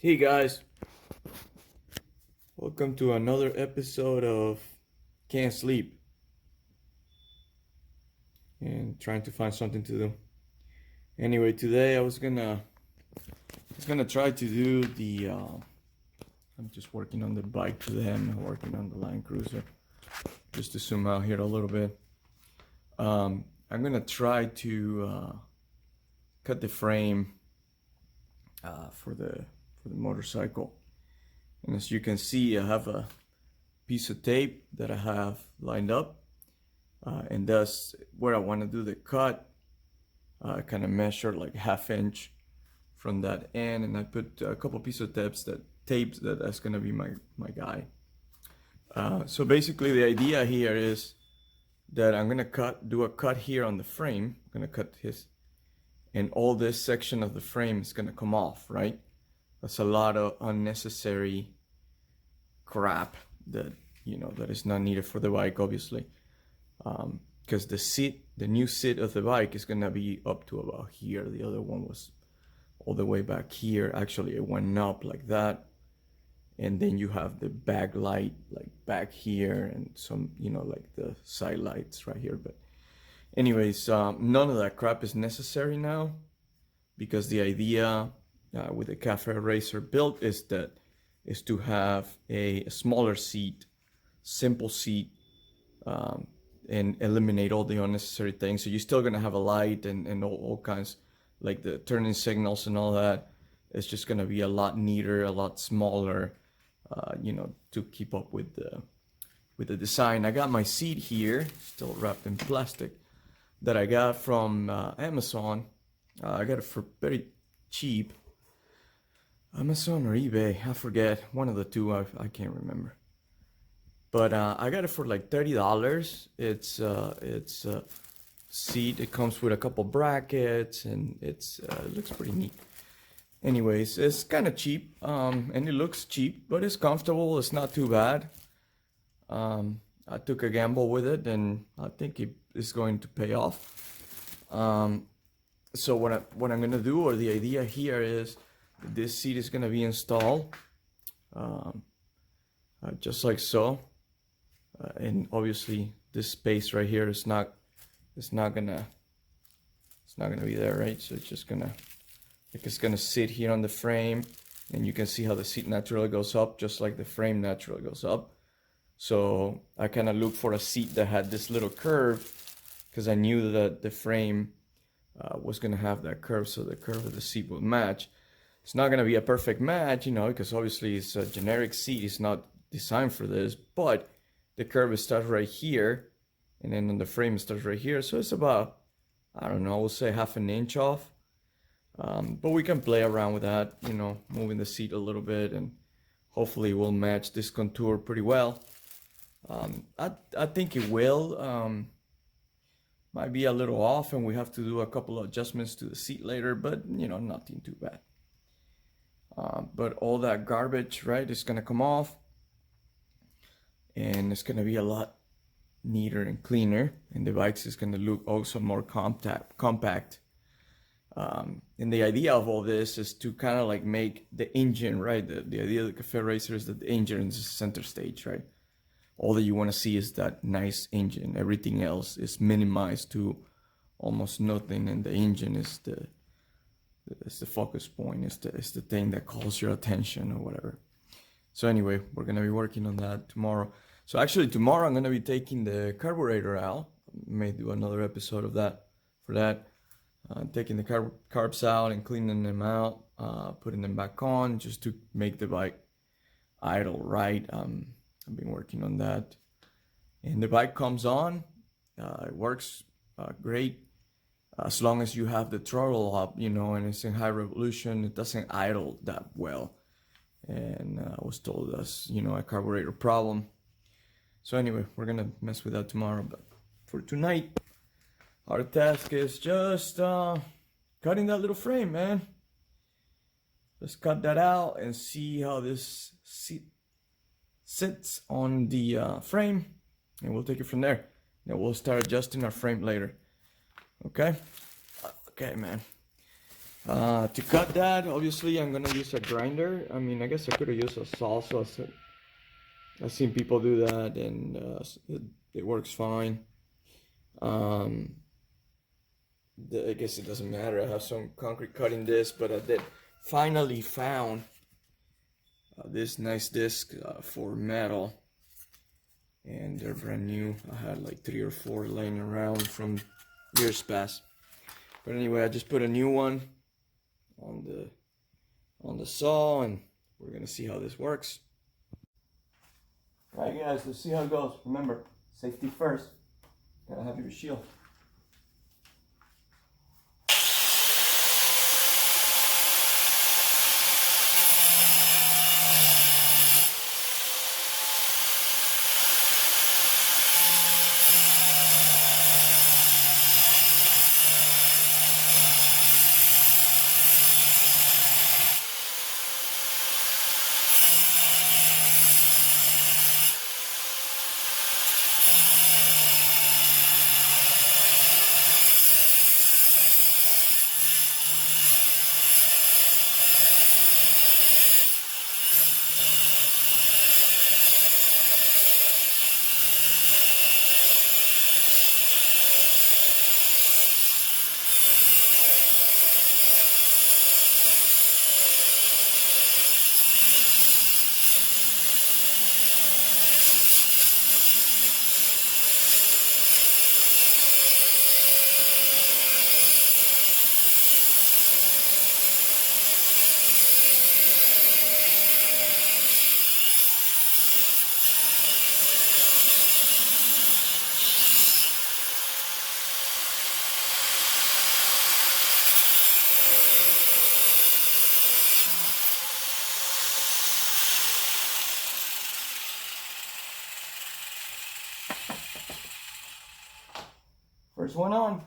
Hey guys, welcome to another episode of Can't Sleep and trying to find something to do. Anyway, today I was gonna try to do the I'm just working on the bike today. I'm working on the Land Cruiser. Just to zoom out here a little bit. I'm gonna try to cut the frame for the motorcycle. And as you can see, I have a piece of tape that I have lined up, and that's where I want to do the cut. I kind of measure like 1/2 inch from that end, and I put a couple pieces of tapes that's gonna be my guy. So basically, the idea here is that I'm gonna do a cut here on the frame. I'm gonna cut his, and all this section of the frame is gonna come off, right? That's a lot of unnecessary crap that that is not needed for the bike, obviously, because the new seat of the bike is gonna be up to about here. The other one was all the way back here. Actually, it went up like that, and then you have the back light like back here, and some like the side lights right here. But anyways, none of that crap is necessary now, because the idea with the Cafe Racer build is to have a smaller seat, simple seat, and eliminate all the unnecessary things. So you're still gonna have a light and all kinds, like the turning signals and all that. It's just gonna be a lot neater, a lot smaller, to keep up with the design. I got my seat here, still wrapped in plastic, that I got from Amazon. I got it for very cheap. Amazon or eBay, I forget, one of the two. I can't remember. But I got it for like $30. It's a seat. It comes with a couple brackets, and it looks pretty neat. Anyways, it's kind of cheap, and it looks cheap, but it's comfortable. It's not too bad. I took a gamble with it, and I think it is going to pay off. So what I'm gonna do, or the idea here, is this seat is gonna be installed just like so, and obviously this space right here is not gonna be there, right? So it's gonna sit here on the frame, and you can see how the seat naturally goes up, just like the frame naturally goes up. So I kind of looked for a seat that had this little curve, because I knew that the frame was gonna have that curve, so the curve of the seat would match. It's not gonna be a perfect match, because obviously it's a generic seat. It's not designed for this, but the curve starts right here, and then on the frame it starts right here. So it's about, I don't know, we'll say 1/2 inch off. But we can play around with that, moving the seat a little bit, and hopefully we'll match this contour pretty well. I think it will. Might be a little off, and we have to do a couple of adjustments to the seat later, but nothing too bad. But all that garbage, right, is gonna come off, and it's gonna be a lot neater and cleaner, and the bike is gonna look also more compact. And the idea of all this is to kind of like make the engine, right? The idea of the Cafe Racer is that the engine is the center stage, right? All that you want to see is that nice engine. Everything else is minimized to almost nothing, and the engine is the focus point. It's the thing that calls your attention or whatever. So anyway, we're gonna be working on that tomorrow. So actually tomorrow I'm gonna be taking the carburetor out. May do another episode of that for that. Taking the carbs out and cleaning them out, putting them back on, just to make the bike idle right. I've been working on that, and the bike comes on. It works great. As long as you have the throttle up, and it's in high revolution, it doesn't idle that well. And I was told that's, a carburetor problem. So anyway, we're gonna mess with that tomorrow. But for tonight, our task is just cutting that little frame, man. Let's cut that out and see how this seat sits on the frame, and we'll take it from there. Then we'll start adjusting our frame later. Okay, man. To cut that, obviously I'm gonna use a grinder. I mean, I guess I could have used a saw. So I've seen people do that, and it works fine. I guess it doesn't matter. I have some concrete cutting disc, but I did finally found this nice disc for metal, and they're brand new. I had like 3 or 4 laying around from years past. But anyway, I just put a new one on the saw, and we're gonna see how this works. All right, guys, let's see how it goes. Remember, safety first. Gotta have your shield. First one on,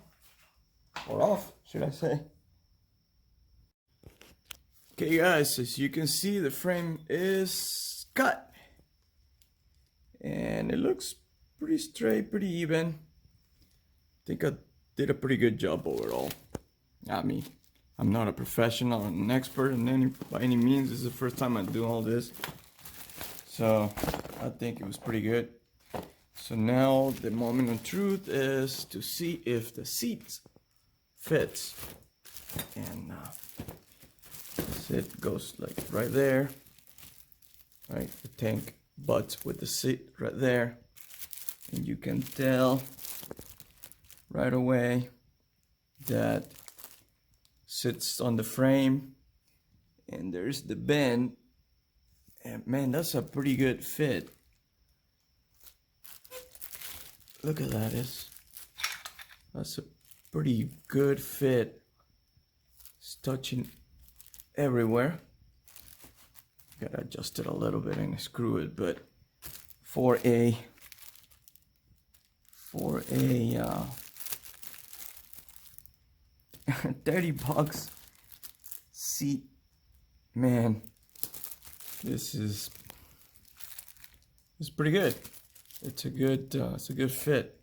or off, should I say. Okay guys, as you can see, the frame is cut. And it looks pretty straight, pretty even. I think I did a pretty good job overall. I mean, I'm not a professional, I'm an expert by any means. This is the first time I'm doing all this. So I think it was pretty good. So now the moment of truth is to see if the seat fits. And seat goes like right there. Right, the tank butts with the seat right there. And you can tell right away that sits on the frame. And there's the bend. And man, that's a pretty good fit. Look at that, that's a pretty good fit. It's touching everywhere. Gotta adjust it a little bit and screw it, but for a 30 bucks seat, man, this is pretty good. It's a good fit.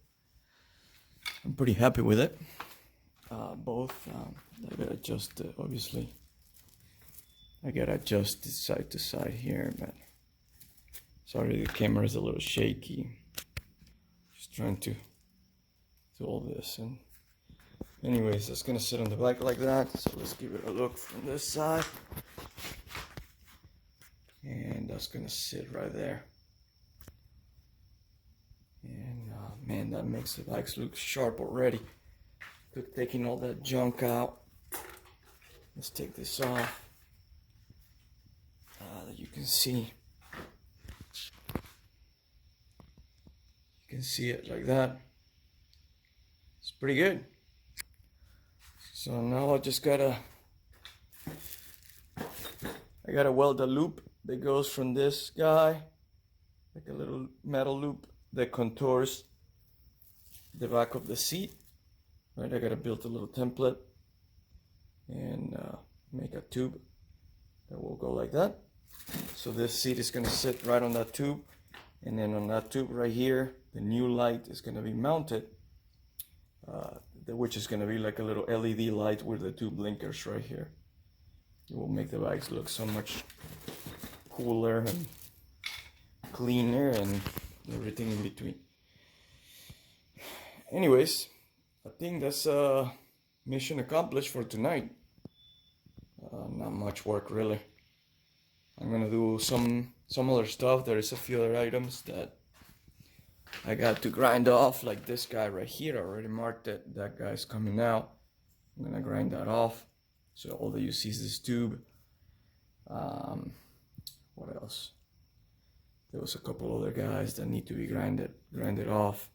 I'm pretty happy with it. Both, I gotta adjust, obviously. I gotta adjust this side to side here, but sorry, the camera is a little shaky. Just trying to do all this, and anyways, it's gonna sit on the back like that. So let's give it a look from this side, and that's gonna sit right there. And man, that makes the bikes look sharp already. Taking all that junk out. Let's take this off. That you can see. You can see it like that. It's pretty good. So now I gotta weld a loop that goes from this guy, like a little metal loop that contours the back of the seat. Right, I gotta build a little template and make a tube that will go like that. So this seat is gonna sit right on that tube, and then on that tube right here, the new light is gonna be mounted. which is gonna be like a little LED light with the two blinkers right here. It will make the bikes look so much cooler and cleaner and everything in between. Anyways, I think that's mission accomplished for tonight. Not much work really. I'm gonna do some other stuff. There is a few other items that I got to grind off, like this guy right here. I already marked it. That guy's coming out. I'm gonna grind that off. So all that you see is this tube. What else? There was a couple other guys that need to be grinded off.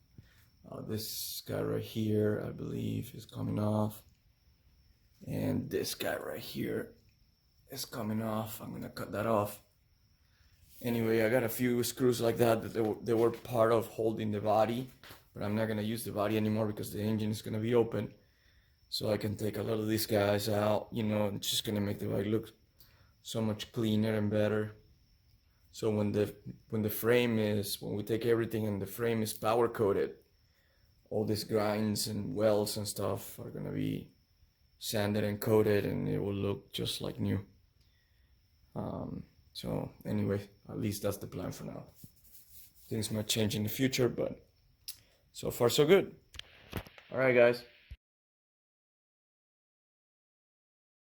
This guy right here, I believe, is coming off. And this guy right here is coming off. I'm gonna cut that off. Anyway, I got a few screws like that they were part of holding the body, but I'm not gonna use the body anymore because the engine is gonna be open. So I can take a lot of these guys out, you know, it's just gonna make the bike look so much cleaner and better. So when we take everything and the frame is powder coated, all these grinds and welds and stuff are gonna be sanded and coated, and it will look just like new. So anyway, at least that's the plan for now. Things might change in the future, but so far so good. All right, guys.